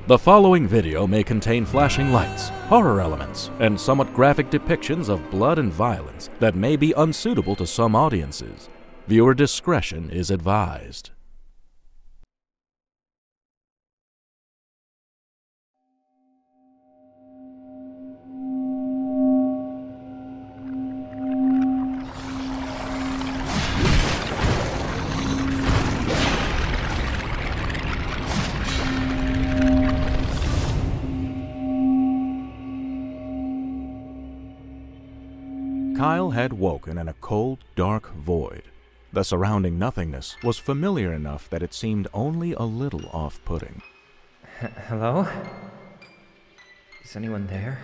The following video may contain flashing lights, horror elements, and somewhat graphic depictions of blood and violence that may be unsuitable to some audiences. Viewer discretion is advised. Kyle had woken in a cold, dark void. The surrounding nothingness was familiar enough that it seemed only a little off-putting. Hello? Is anyone there?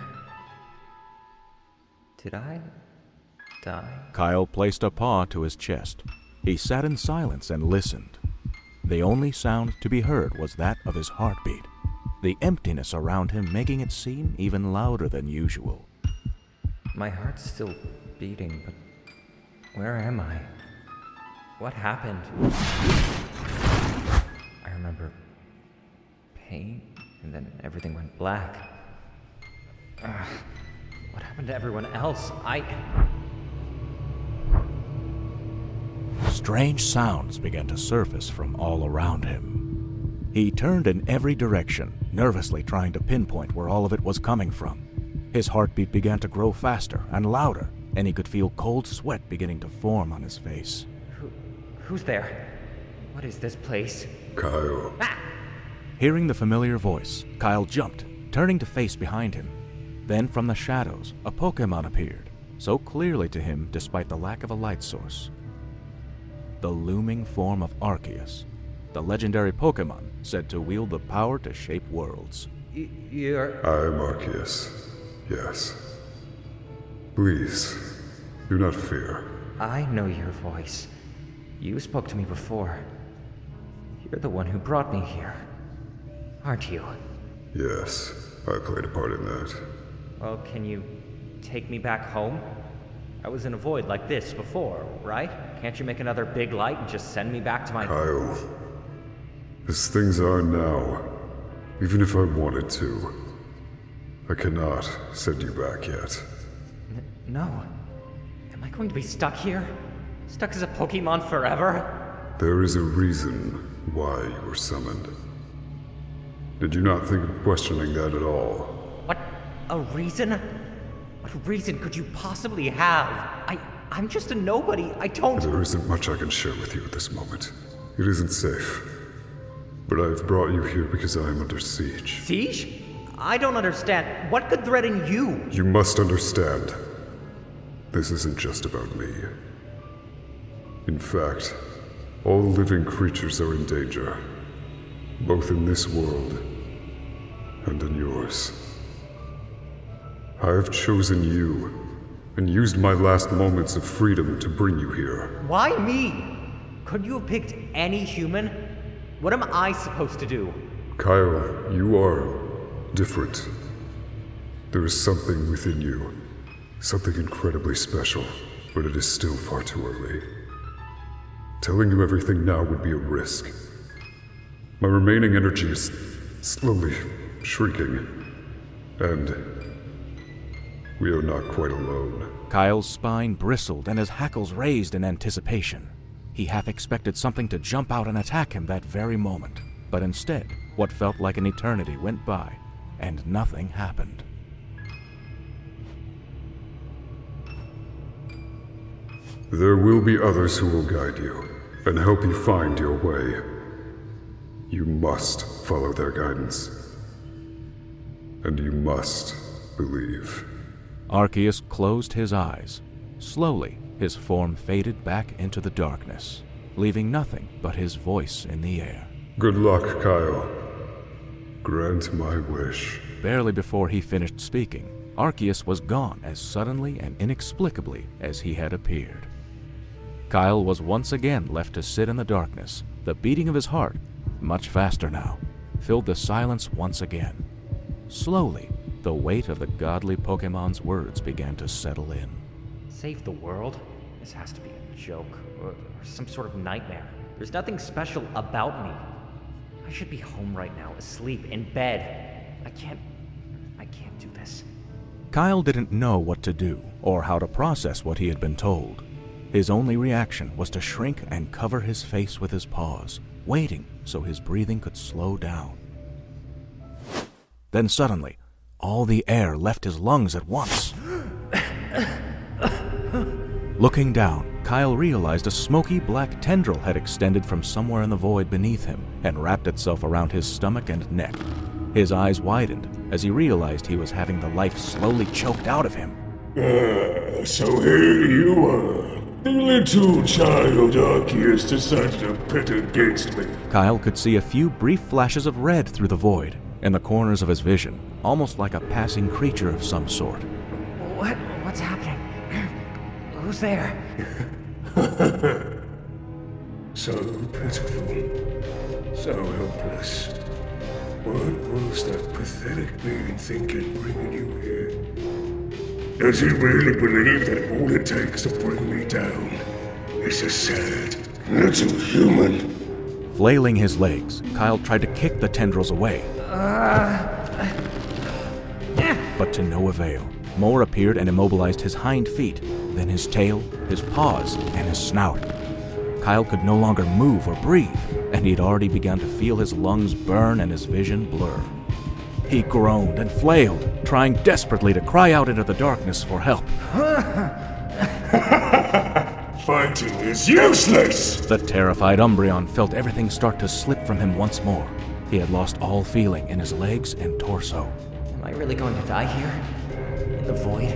Did I die? Kyle placed a paw to his chest. He sat in silence and listened. The only sound to be heard was that of his heartbeat, the emptiness around him making it seem even louder than usual. My heart's still beating, but where am I? What happened? I remember pain, and then everything went black. What happened to everyone else? Strange sounds began to surface from all around him. He turned in every direction, nervously trying to pinpoint where all of it was coming from. His heartbeat began to grow faster and louder, and he could feel cold sweat beginning to form on his face. Who's there? What is this place? Kyle. Ah! Hearing the familiar voice, Kyle jumped, turning to face behind him. Then from the shadows, a Pokémon appeared, so clearly to him despite the lack of a light source. The looming form of Arceus, the legendary Pokémon said to wield the power to shape worlds. You're... I'm Arceus. Yes. Please, do not fear. I know your voice. You spoke to me before. You're the one who brought me here, aren't you? Yes, I played a part in that. Well, can you take me back home? I was in a void like this before, right? Can't you make another big light and just send me back to my... Kyle, as things are now, even if I wanted to, I cannot send you back yet. No. Am I going to be stuck here? Stuck as a Pokémon forever? There is a reason why you were summoned. Did you not think of questioning that at all? What? A reason? What reason could you possibly have? I'm just a nobody. I don't... There isn't much I can share with you at this moment. It isn't safe. But I've brought you here because I am under siege. Siege? I don't understand. What could threaten you? You must understand. This isn't just about me. In fact, all living creatures are in danger, both in this world and in yours. I have chosen you and used my last moments of freedom to bring you here. Why me? Could you have picked any human? What am I supposed to do? Kyle, you are different. There is something within you, something incredibly special, but it is still far too early. Telling you everything now would be a risk. My remaining energy is slowly shrinking, and we are not quite alone. Kyle's spine bristled and his hackles raised in anticipation. He half expected something to jump out and attack him that very moment, but instead, what felt like an eternity went by, and nothing happened. There will be others who will guide you and help you find your way. You must follow their guidance. And you must believe. Arceus closed his eyes. Slowly, his form faded back into the darkness, leaving nothing but his voice in the air. Good luck, Kyle. Grant my wish. Barely before he finished speaking, Arceus was gone as suddenly and inexplicably as he had appeared. Kyle was once again left to sit in the darkness. The beating of his heart, much faster now, filled the silence once again. Slowly, the weight of the godly Pokémon's words began to settle in. Save the world? This has to be a joke, or some sort of nightmare. There's nothing special about me. I should be home right now, asleep, in bed. I can't do this. Kyle didn't know what to do or how to process what he had been told. His only reaction was to shrink and cover his face with his paws, waiting so his breathing could slow down. Then suddenly, all the air left his lungs at once. Looking down, Kyle realized a smoky black tendril had extended from somewhere in the void beneath him and wrapped itself around his stomach and neck. His eyes widened as he realized he was having the life slowly choked out of him. So here you are. The little child Arceus decided to pit against me. Kyle could see a few brief flashes of red through the void, in the corners of his vision, almost like a passing creature of some sort. What's happening? Who's there? So pitiful. So helpless. What was that pathetic being thinking bringing you here? Does he really believe that all it takes to bring me down is a sad little human? Flailing his legs, Kyle tried to kick the tendrils away. But to no avail. More appeared and immobilized his hind feet, then his tail, his paws, and his snout. Kyle could no longer move or breathe, and he'd already begun to feel his lungs burn and his vision blur. He groaned and flailed, trying desperately to cry out into the darkness for help. Fighting is useless! The terrified Umbreon felt everything start to slip from him once more. He had lost all feeling in his legs and torso. Am I really going to die here? In the void?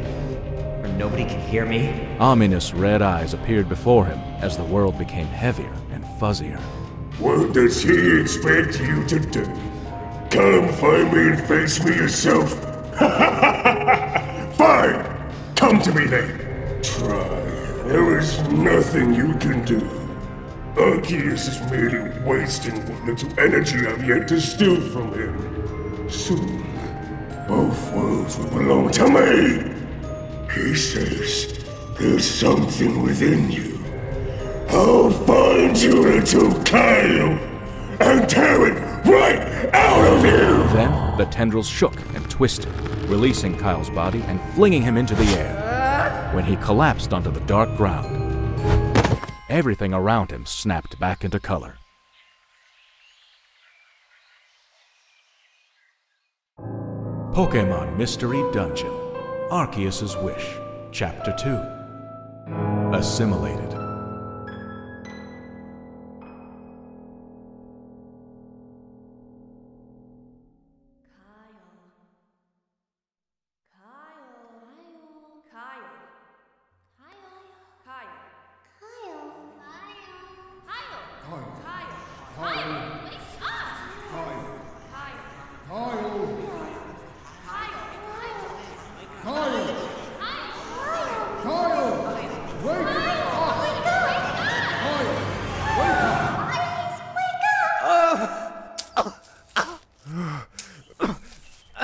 Where nobody can hear me? Ominous red eyes appeared before him as the world became heavier and fuzzier. What does he expect you to do? Come find me and face me yourself? Fine! Come to me then! Try. There is nothing you can do. Arceus is merely wasting what little energy I've yet to steal from him. Soon, both worlds will belong to me! He says there's something within you. I'll find you, little Kyle, and tear it right out of you! Then the tendrils shook and twisted, releasing Kyle's body and flinging him into the air. When he collapsed onto the dark ground, everything around him snapped back into color. Pokémon Mystery Dungeon, Arceus' Wish, Chapter 2, Assimilated.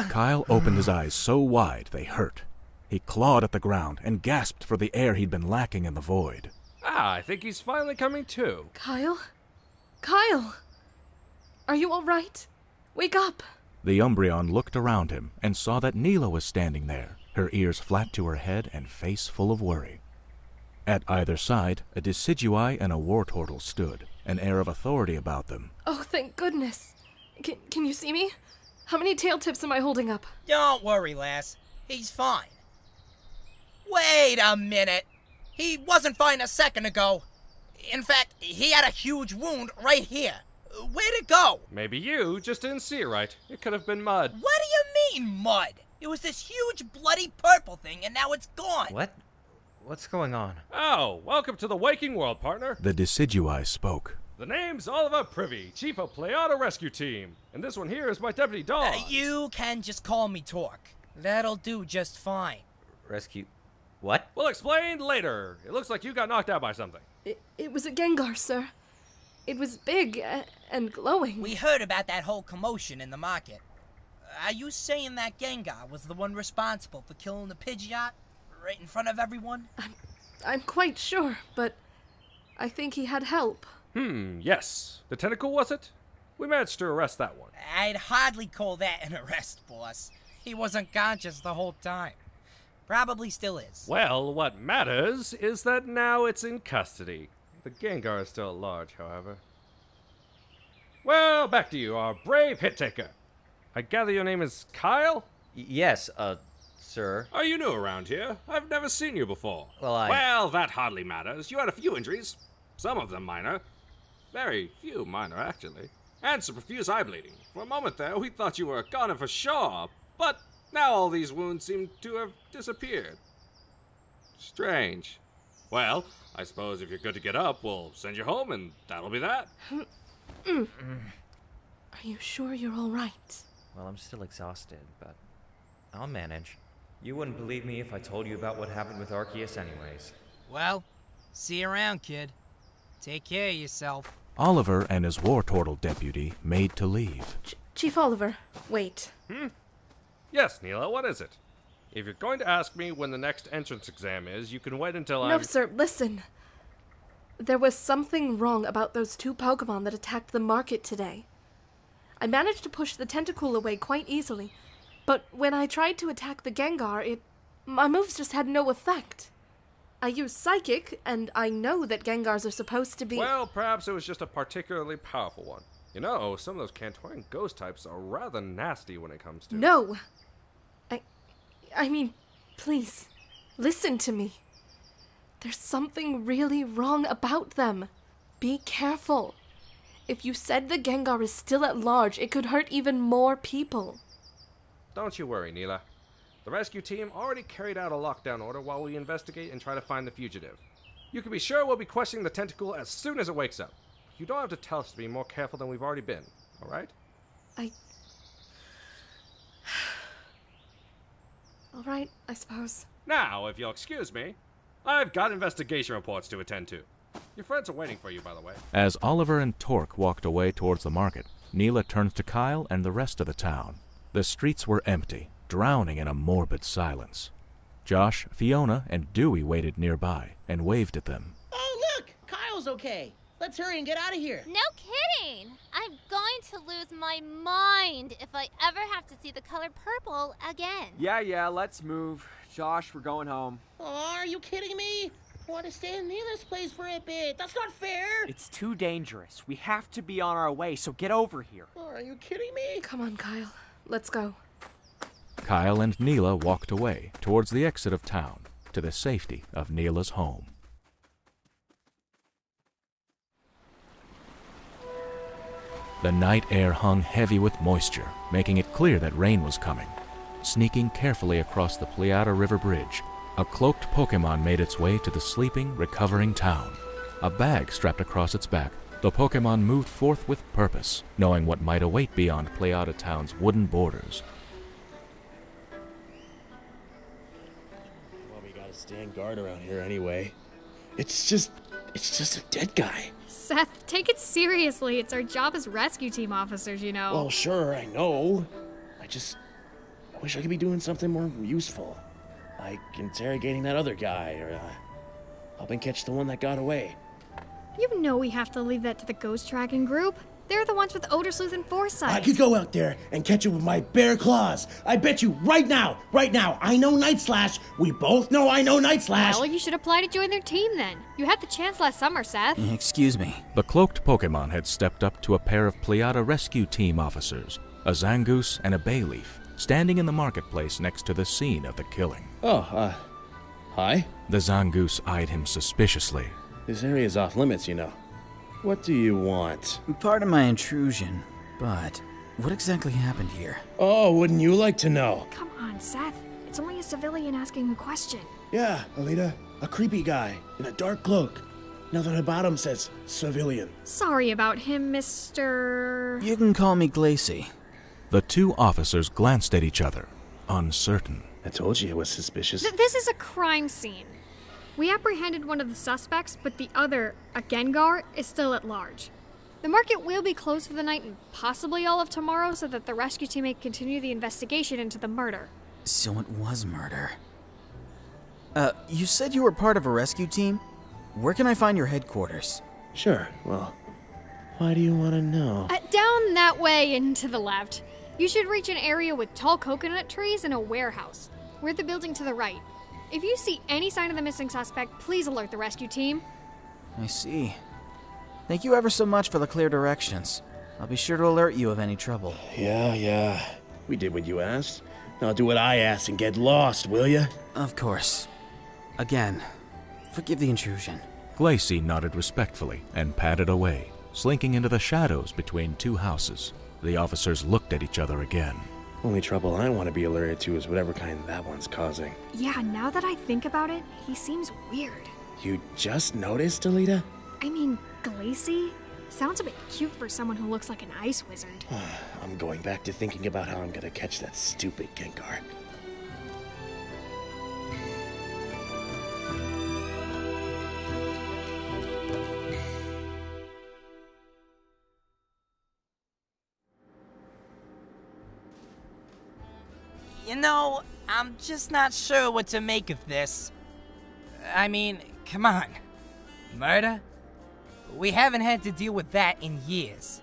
Kyle opened his eyes so wide they hurt. He clawed at the ground and gasped for the air he'd been lacking in the void. I think he's finally coming to. Kyle? Kyle! Are you all right? Wake up! The Umbreon looked around him and saw that Neela was standing there, her ears flat to her head and face full of worry. At either side, a Decidueye and a Wartortle stood, an air of authority about them. Oh, thank goodness. Can you see me? How many tail tips am I holding up? Don't worry, lass. He's fine. Wait a minute. He wasn't fine a second ago. In fact, he had a huge wound right here. Where'd it go? Maybe you just didn't see it right. It could have been mud. What do you mean, mud? It was this huge bloody purple thing, and now it's gone. What? What's going on? Oh, welcome to the waking world, partner. The Decidueye spoke. The name's Oliver Privy, chief of Pleada Rescue Team. And this one here is my deputy dog. You can just call me Torque. That'll do just fine. Rescue... What? We'll explain later. It looks like you got knocked out by something. It was a Gengar, sir. It was big and glowing. We heard about that whole commotion in the market. Are you saying that Gengar was the one responsible for killing the Pidgeot right in front of everyone? I'm quite sure, but I think he had help. Yes. The tentacle, was it? We managed to arrest that one. I'd hardly call that an arrest, boss. He was unconscious the whole time. Probably still is. Well, what matters is that now it's in custody. The Gengar is still at large, however. Well, back to you, our brave hit-taker. I gather your name is Kyle? Yes, sir. Are you new around here? I've never seen you before. Well, that hardly matters. You had a few injuries. Some of them minor. Very few minor, actually. And some profuse eye bleeding. For a moment there, we thought you were a goner for sure. But now all these wounds seem to have disappeared. Strange. Well, I suppose if you're good to get up, we'll send you home, and that'll be that. Are you sure you're all right? Well, I'm still exhausted, but I'll manage. You wouldn't believe me if I told you about what happened with Arceus anyways. Well, see you around, kid. Take care of yourself. Oliver and his war turtle deputy made to leave. Chief Oliver, wait. Yes, Neela, what is it? If you're going to ask me when the next entrance exam is, you can wait until No, sir, listen. There was something wrong about those 2 Pokémon that attacked the market today. I managed to push the tentacle away quite easily, but when I tried to attack the Gengar, my moves just had no effect. I used Psychic, and I know that Gengars are supposed to be— Well, perhaps it was just a particularly powerful one. You know, some of those Cantorian ghost types are rather nasty when it comes to— No! I mean, please, listen to me. There's something really wrong about them. Be careful. If you said the Gengar is still at large, it could hurt even more people. Don't you worry, Neela. The rescue team already carried out a lockdown order while we investigate and try to find the fugitive. You can be sure we'll be questioning the tentacle as soon as it wakes up. You don't have to tell us to be more careful than we've already been, alright? Alright, I suppose. Now, if you'll excuse me, I've got investigation reports to attend to. Your friends are waiting for you, by the way. As Oliver and Torque walked away towards the market, Neela turned to Kyle and the rest of the town. The streets were empty, drowning in a morbid silence. Josh, Fiona, and Dewey waited nearby and waved at them. Oh, look! Kyle's okay. Let's hurry and get out of here. No kidding! I'm going to lose my mind if I ever have to see the color purple again. Yeah, let's move. Josh, we're going home. Oh, are you kidding me? I want to stay in Neela's place for a bit. That's not fair. It's too dangerous. We have to be on our way, so get over here. Oh, are you kidding me? Come on, Kyle. Let's go. Kyle and Neela walked away towards the exit of town, to the safety of Neela's home. The night air hung heavy with moisture, making it clear that rain was coming. Sneaking carefully across the Pleada River Bridge, a cloaked Pokémon made its way to the sleeping, recovering town. A bag strapped across its back, the Pokémon moved forth with purpose, knowing what might await beyond Pleada Town's wooden borders. Well, we gotta stand guard around here anyway. It's just a dead guy. Seth, take it seriously. It's our job as rescue team officers, you know. Well, sure, I know. I wish I could be doing something more useful. Like interrogating that other guy, or helping catch the one that got away. You know we have to leave that to the ghost tracking group. They're the ones with Odor Sleuth and Foresight. I could go out there and catch it with my bare claws. I bet you right now, I know Night Slash. We both know I know Night Slash. Well, you should apply to join their team then. You had the chance last summer, Seth. Excuse me. The cloaked Pokémon had stepped up to a pair of Pleada rescue team officers, a Zangoose and a Bayleaf, standing in the marketplace next to the scene of the killing. Oh, hi? The Zangoose eyed him suspiciously. This area's off limits, you know. What do you want? Pardon my intrusion, but what exactly happened here? Oh, wouldn't you like to know? Come on, Seth. It's only a civilian asking a question. Yeah, Alita. A creepy guy in a dark cloak. Nothing about him says civilian. Sorry about him, Mr. You can call me Glacy. The two officers glanced at each other, uncertain. I told you it was suspicious. This is a crime scene. We apprehended one of the suspects, but the other, a Gengar, is still at large. The market will be closed for the night and possibly all of tomorrow so that the rescue team may continue the investigation into the murder. So it was murder. You said you were part of a rescue team? Where can I find your headquarters? Sure, well, Why do you want to know? Down that way and to the left. You should reach an area with tall coconut trees and a warehouse. We're the building to the right. If you see any sign of the missing suspect, please alert the rescue team. I see. Thank you ever so much for the clear directions. I'll be sure to alert you of any trouble. Yeah. We did what you asked. Now do what I asked and get lost, will ya? Of course. Again, forgive the intrusion. Glacy nodded respectfully and padded away, slinking into the shadows between two houses. The officers looked at each other again. Only trouble I want to be alerted to is whatever kind that one's causing. Yeah, now that I think about it, he seems weird. You just noticed, Alita? I mean, Glacy? Sounds a bit cute for someone who looks like an ice wizard. I'm going back to thinking about how I'm gonna catch that stupid Gengar. You know, I'm just not sure what to make of this. I mean, come on. Murder? We haven't had to deal with that in years.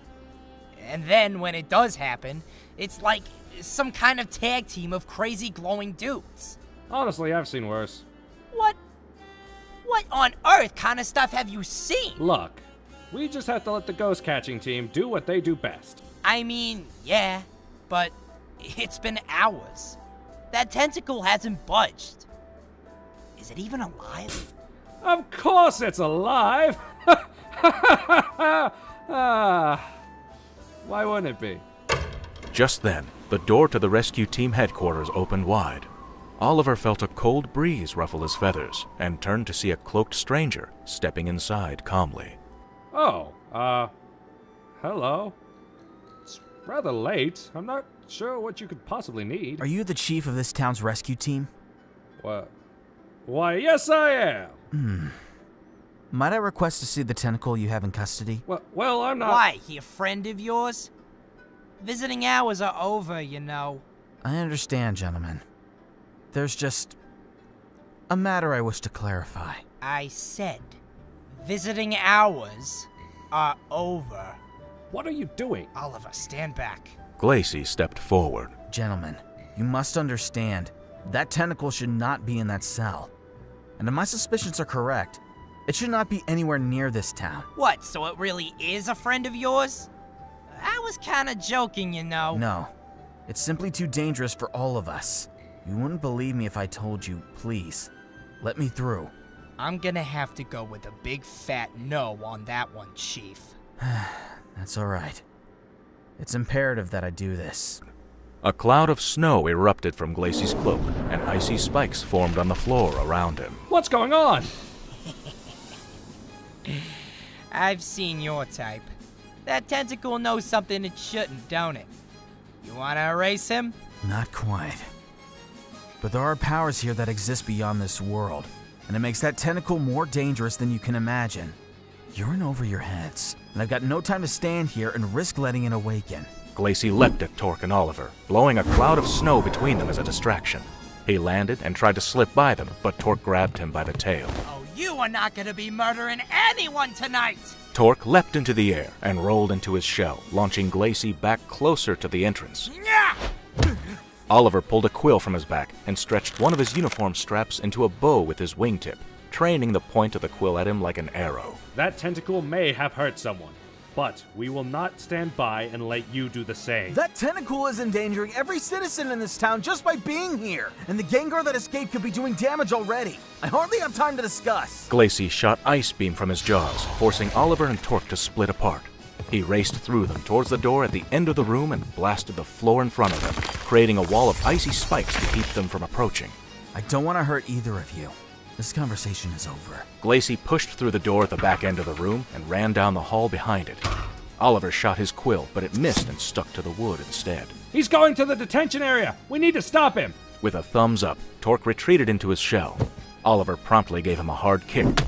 And then when it does happen, it's like some kind of tag team of crazy glowing dudes. Honestly, I've seen worse. What on earth kind of stuff have you seen? Look, we just have to let the ghost catching team do what they do best. I mean, yeah, but it's been hours. That tentacle hasn't budged. Is it even alive? Of course it's alive! Why wouldn't it be? Just then, the door to the rescue team headquarters opened wide. Oliver felt a cold breeze ruffle his feathers and turned to see a cloaked stranger stepping inside calmly. Oh, hello. It's rather late. I'm not sure what you could possibly need. Are you the chief of this town's rescue team? What? Why, yes I am. Might I request to see the tentacle you have in custody? Well, I'm not— Why, he a friend of yours? Visiting hours are over, you know. I understand, gentlemen. There's just a matter I wish to clarify. I said, visiting hours are over. What are you doing? Oliver, stand back. Glacy stepped forward. Gentlemen, you must understand, that tentacle should not be in that cell. And if my suspicions are correct, it should not be anywhere near this town. What, so it really is a friend of yours? I was kinda joking, you know. No, it's simply too dangerous for all of us. You wouldn't believe me if I told you. Please, let me through. I'm gonna have to go with a big fat no on that one, Chief. That's alright. It's imperative that I do this. A cloud of snow erupted from Glacy's cloak, and icy spikes formed on the floor around him. What's going on? I've seen your type. That tentacle knows something it shouldn't, don't it? You wanna erase him? Not quite. But there are powers here that exist beyond this world, and it makes that tentacle more dangerous than you can imagine. You're in over your heads, and I've got no time to stand here and risk letting it awaken. Glacy leapt at Torque and Oliver, blowing a cloud of snow between them as a distraction. He landed and tried to slip by them, but Torque grabbed him by the tail. Oh, you are not gonna be murdering anyone tonight! Torque leapt into the air and rolled into his shell, launching Glacy back closer to the entrance. Yeah! Oliver pulled a quill from his back and stretched one of his uniform straps into a bow with his wingtip, training the point of the quill at him like an arrow. That tentacle may have hurt someone, but we will not stand by and let you do the same. That tentacle is endangering every citizen in this town just by being here, and the Gengar that escaped could be doing damage already. I hardly have time to discuss. Glacy shot Ice Beam from his jaws, forcing Oliver and Torque to split apart. He raced through them towards the door at the end of the room and blasted the floor in front of them, creating a wall of icy spikes to keep them from approaching. I don't want to hurt either of you. This conversation is over. Glacy pushed through the door at the back end of the room and ran down the hall behind it. Oliver shot his quill, but it missed and stuck to the wood instead. He's going to the detention area! We need to stop him! With a thumbs up, Torque retreated into his shell. Oliver promptly gave him a hard kick,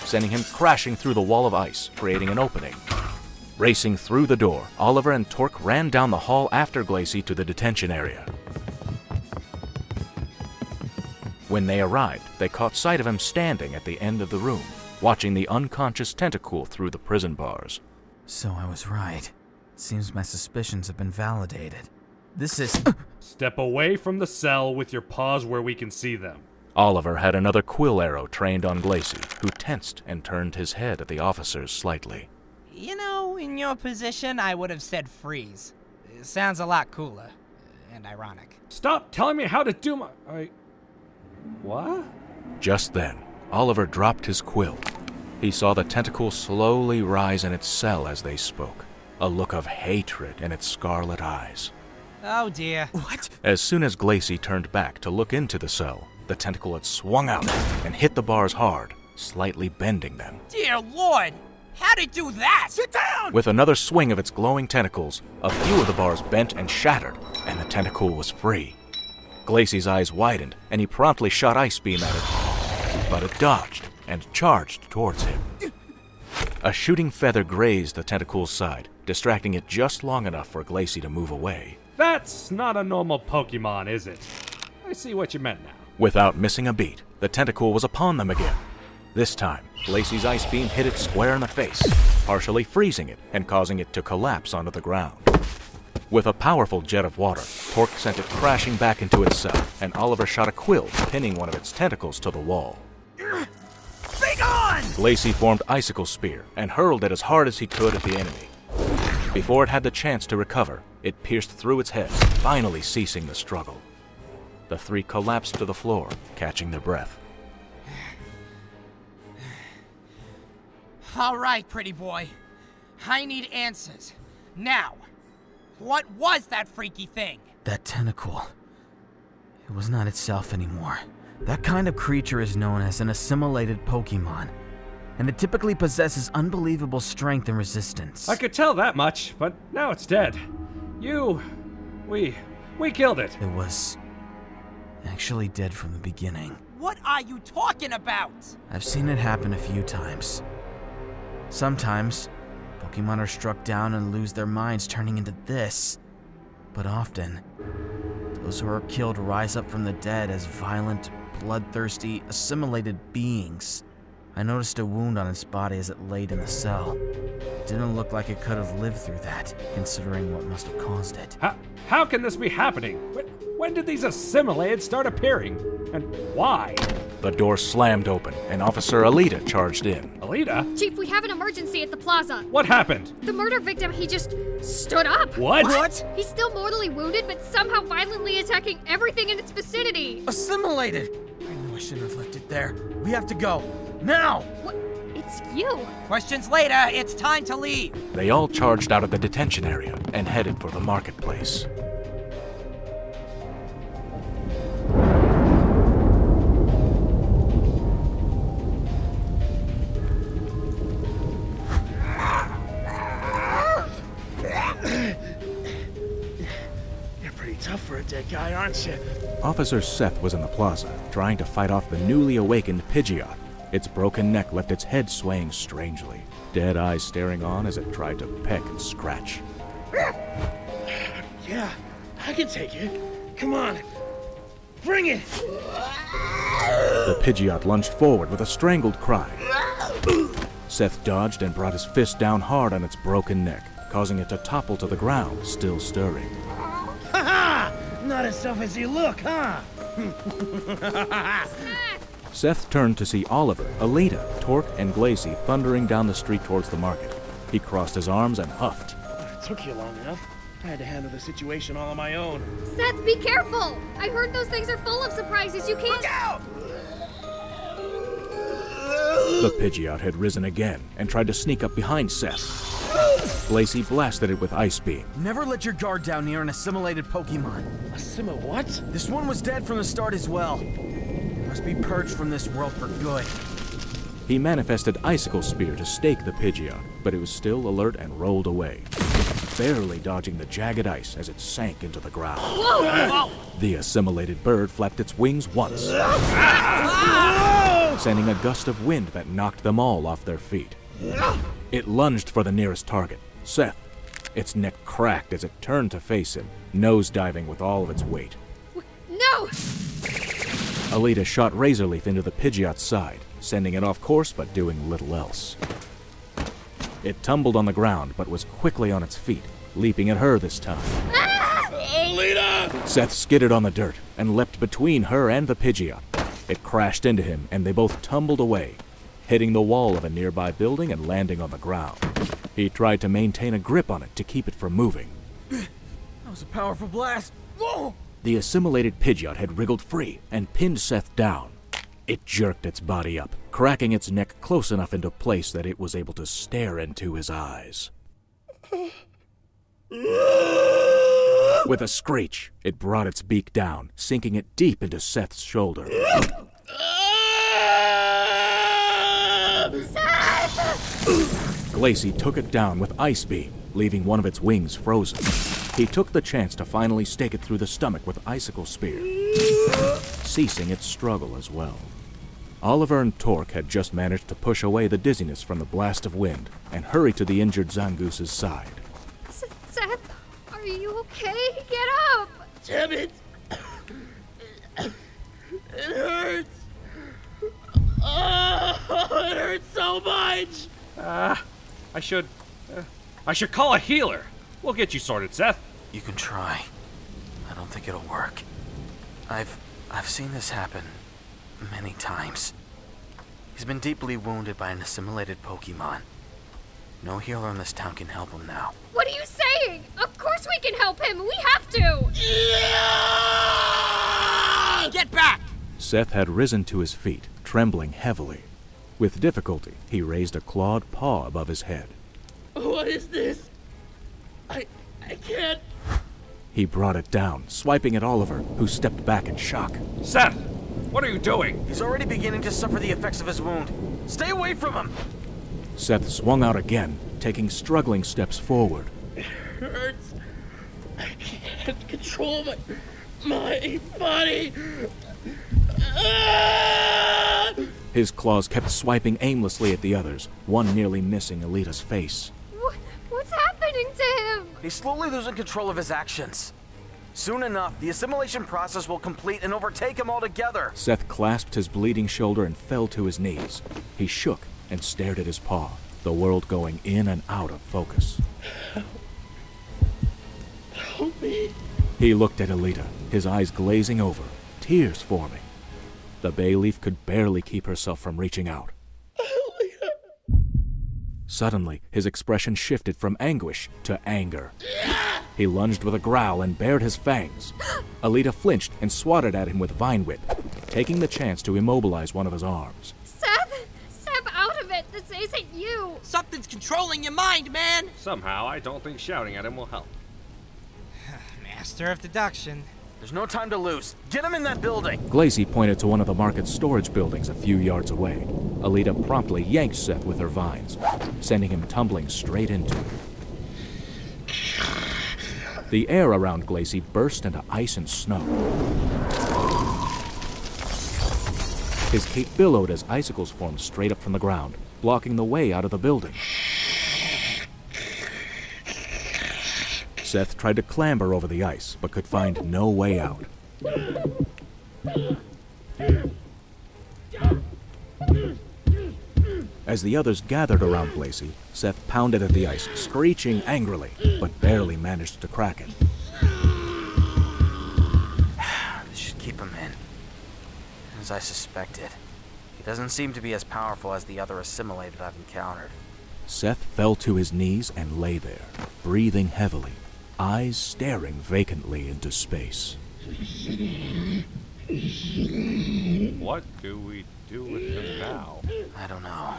sending him crashing through the wall of ice, creating an opening. Racing through the door, Oliver and Torque ran down the hall after Glacy to the detention area. When they arrived, they caught sight of him standing at the end of the room, watching the unconscious tentacle through the prison bars. So I was right. It seems my suspicions have been validated. This is... Step away from the cell with your paws where we can see them. Oliver had another quill arrow trained on Glacy, who tensed and turned his head at the officers slightly. You know, in your position, I would have said freeze. It sounds a lot cooler. And ironic. Stop telling me how to do my... What? Just then, Oliver dropped his quill. He saw the tentacle slowly rise in its cell as they spoke, a look of hatred in its scarlet eyes. Oh dear. What? As soon as Glacy turned back to look into the cell, the tentacle had swung out and hit the bars hard, slightly bending them. Dear Lord! How'd it do that? Sit down! With another swing of its glowing tentacles, a few of the bars bent and shattered, and the tentacle was free. Glacy's eyes widened, and he promptly shot Ice Beam at it, but it dodged and charged towards him. A shooting feather grazed the tentacle's side, distracting it just long enough for Glacy to move away. That's not a normal Pokémon, is it? I see what you meant now. Without missing a beat, the tentacle was upon them again. This time, Glacy's Ice Beam hit it square in the face, partially freezing it and causing it to collapse onto the ground. With a powerful jet of water, Torque sent it crashing back into its cell, and Oliver shot a quill, pinning one of its tentacles to the wall. Be gone! Glacy formed Icicle Spear and hurled it as hard as he could at the enemy. Before it had the chance to recover, it pierced through its head, finally ceasing the struggle. The three collapsed to the floor, catching their breath. All right, pretty boy. I need answers. Now, what was that freaky thing? That tentacle. It was not itself anymore. That kind of creature is known as an assimilated Pokémon, and it typically possesses unbelievable strength and resistance. I could tell that much, but now it's dead. We killed it. It was actually dead from the beginning. What are you talking about? I've seen it happen a few times. Sometimes, Pokémon are struck down and lose their minds, turning into this. But often, those who are killed rise up from the dead as violent, bloodthirsty, assimilated beings. I noticed a wound on its body as it laid in the cell. It didn't look like it could have lived through that, considering what must have caused it. How can this be happening? When did these assimilated start appearing? And why? The door slammed open, and Officer Alita charged in. Alita? Chief, we have an emergency at the plaza. What happened? The murder victim, he just stood up. What? He's still mortally wounded, but somehow violently attacking everything in its vicinity. Assimilated! I knew I shouldn't have left it there. We have to go. Now! What? It's you. Questions later. It's time to leave. They all charged out of the detention area and headed for the marketplace. You're pretty tough for a dead guy, aren't you? Officer Seth was in the plaza, trying to fight off the newly awakened Pidgeot. Its broken neck left its head swaying strangely, dead eyes staring on as it tried to peck and scratch. Yeah, I can take it. Come on. Bring it! The Pidgeot lunged forward with a strangled cry. Seth dodged and brought his fist down hard on its broken neck, causing it to topple to the ground, still stirring. Ha-ha! Not as tough as you look, huh? Seth turned to see Oliver, Alita, Torque, and Glacy thundering down the street towards the market. He crossed his arms and huffed. It took you long enough. I had to handle the situation all on my own. Seth, be careful! I heard those things are full of surprises. You can't... Look out! The Pidgeot had risen again and tried to sneak up behind Seth. Glacy blasted it with Ice Beam. Never let your guard down near an assimilated Pokemon. What? This one was dead from the start as well. It must be purged from this world for good. He manifested Icicle Spear to stake the Pidgeot, but it was still alert and rolled away, barely dodging the jagged ice as it sank into the ground. Whoa! The assimilated bird flapped its wings once, sending a gust of wind that knocked them all off their feet. It lunged for the nearest target, Seth. Its neck cracked as it turned to face him, nose-diving with all of its weight. No! Alita shot Razorleaf into the Pidgeot's side, sending it off course but doing little else. It tumbled on the ground, but was quickly on its feet, leaping at her this time. Alita! Seth skidded on the dirt and leapt between her and the Pidgeot. It crashed into him, and they both tumbled away, hitting the wall of a nearby building and landing on the ground. He tried to maintain a grip on it to keep it from moving. That was a powerful blast. Whoa! The assimilated Pidgeot had wriggled free and pinned Seth down. It jerked its body up, cracking its neck close enough into place that it was able to stare into his eyes. With a screech, it brought its beak down, sinking it deep into Seth's shoulder. Glacy took it down with Ice Beam, leaving one of its wings frozen. He took the chance to finally stake it through the stomach with Icicle Spear, ceasing its struggle as well. Oliver and Torque had just managed to push away the dizziness from the blast of wind and hurry to the injured Zangoose's side. Seth, are you okay? Get up! Damn it! It hurts! Oh, it hurts so much! I should call a healer. We'll get you sorted, Seth. You can try. I don't think it'll work. I've seen this happen many times. He's been deeply wounded by an assimilated Pokémon. No healer in this town can help him now. What are you saying? Of course we can help him! We have to! Yeah! Get back! Seth had risen to his feet, trembling heavily. With difficulty, he raised a clawed paw above his head. What is this? I can't... He brought it down, swiping at Oliver, who stepped back in shock. Seth, what are you doing? He's already beginning to suffer the effects of his wound. Stay away from him! Seth swung out again, taking struggling steps forward. It hurts. I can't control my body. His claws kept swiping aimlessly at the others, one nearly missing Alita's face. What's happening to him? He's slowly losing control of his actions. Soon enough, the assimilation process will complete and overtake him altogether. Seth clasped his bleeding shoulder and fell to his knees. He shook and stared at his paw, the world going in and out of focus. Help me. He looked at Alita, his eyes glazing over, tears forming. The bay leaf could barely keep herself from reaching out. Alita. Suddenly, his expression shifted from anguish to anger. He lunged with a growl and bared his fangs. Alita flinched and swatted at him with Vine Whip, taking the chance to immobilize one of his arms. Seth! Step out of it! This isn't you! Something's controlling your mind, man! Somehow, I don't think shouting at him will help. Master of deduction. There's no time to lose. Get him in that building! Glacy pointed to one of the market's storage buildings a few yards away. Alita promptly yanked Seth with her vines, sending him tumbling straight into it. The air around Glacy burst into ice and snow. His cape billowed as icicles formed straight up from the ground, blocking the way out of the building. Seth tried to clamber over the ice, but could find no way out. As the others gathered around Glacy, Seth pounded at the ice, screeching angrily, but barely managed to crack it. This should keep him in. As I suspected, he doesn't seem to be as powerful as the other assimilated I've encountered. Seth fell to his knees and lay there, breathing heavily, eyes staring vacantly into space. What do we do with him now? I don't know.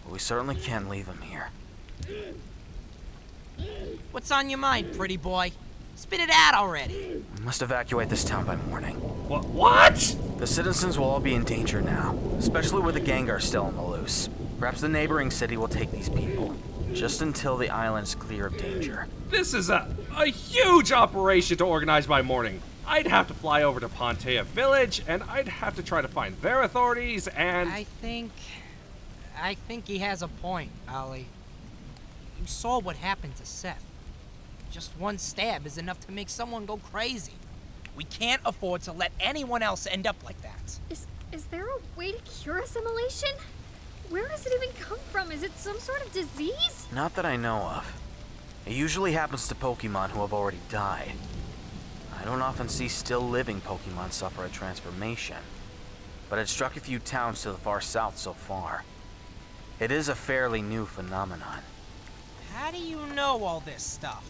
But we certainly can't leave him here. What's on your mind, pretty boy? Spit it out already. We must evacuate this town by morning. What? The citizens will all be in danger now, especially with the Gengar still on the loose. Perhaps the neighboring city will take these people, just until the island's clear of danger. This is a huge operation to organize by morning. I'd have to fly over to Pontea Village, and I'd have to try to find their authorities, and... I think he has a point, Ollie. You saw what happened to Seth. Just one stab is enough to make someone go crazy. We can't afford to let anyone else end up like that. Is there a way to cure assimilation? Where does it even come from? Is it some sort of disease? Not that I know of. It usually happens to Pokémon who have already died. I don't often see still living Pokémon suffer a transformation, but it struck a few towns to the far south so far. It is a fairly new phenomenon. How do you know all this stuff?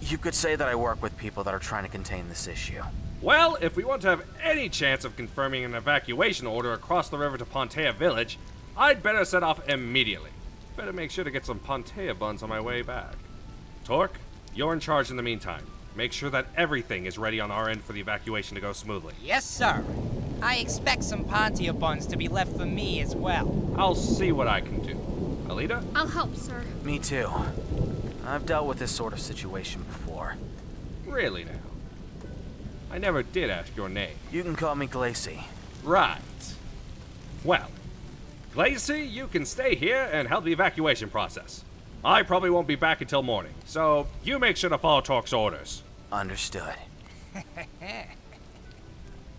You could say that I work with people that are trying to contain this issue. Well, if we want to have any chance of confirming an evacuation order across the river to Pleada Village, I'd better set off immediately. Better make sure to get some Pleada buns on my way back. Torque, you're in charge in the meantime. Make sure that everything is ready on our end for the evacuation to go smoothly. Yes, sir. I expect some Pleada buns to be left for me as well. I'll see what I can do. Alita? I'll help, sir. Me too. I've dealt with this sort of situation before. Really now? I never did ask your name. You can call me Glacy. Right. Well, Glacy, you can stay here and help the evacuation process. I probably won't be back until morning, so you make sure to follow Torque's orders. Understood.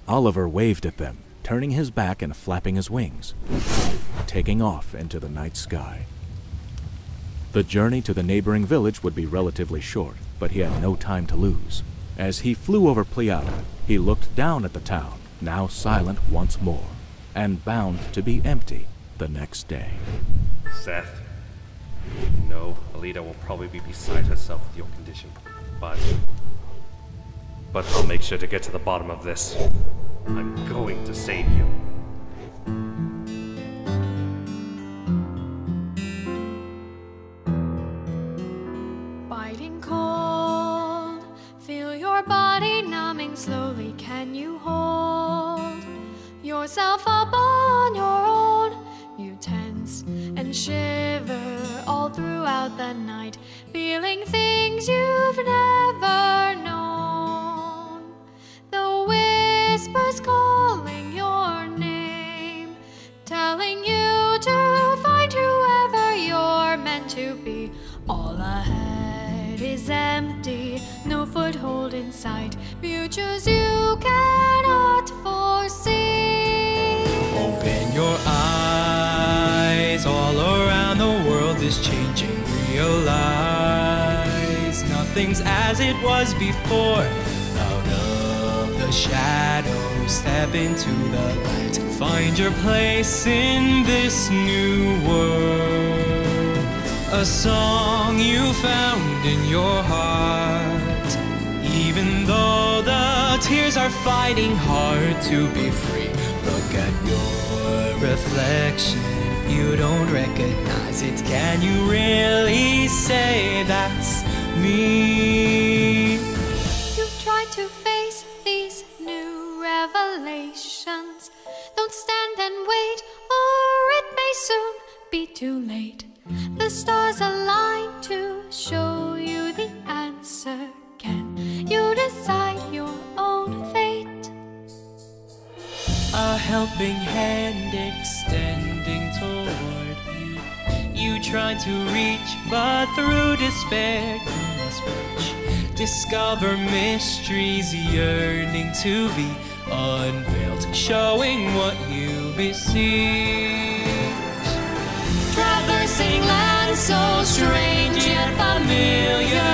Oliver waved at them, turning his back and flapping his wings, taking off into the night sky. The journey to the neighboring village would be relatively short, but he had no time to lose. As he flew over Pleada, he looked down at the town, now silent once more, and bound to be empty the next day. Seth, no, Alita will probably be beside herself with your condition, but I'll make sure to get to the bottom of this. I'm going to save you. Biting cold, feel your body numbing slowly. Can you hold yourself up on your own? You tense and shiver all throughout the night, feeling things you've never known. The whispers calling your name, telling you to find whoever you're meant to be. All ahead is empty, no foothold in sight, futures you cannot foresee. Open your eyes, all around the world is changing. Realize nothing's as it was before. Out of the shadows, step into the light. Find your place in this new world. A song you found in your heart. Even though the tears are fighting hard to be free, look at your reflection. You don't recognize it. Can you really say that's me? You've tried to face these new revelations. Don't stand and wait, or it may soon be too late. The stars align to show you the answer. Can you decide your own fate? A helping hand extending toward you. You try to reach, but through despair you must reach. Discover mysteries yearning to be unveiled, showing what you beseech. Traversing lands so strange yet familiar,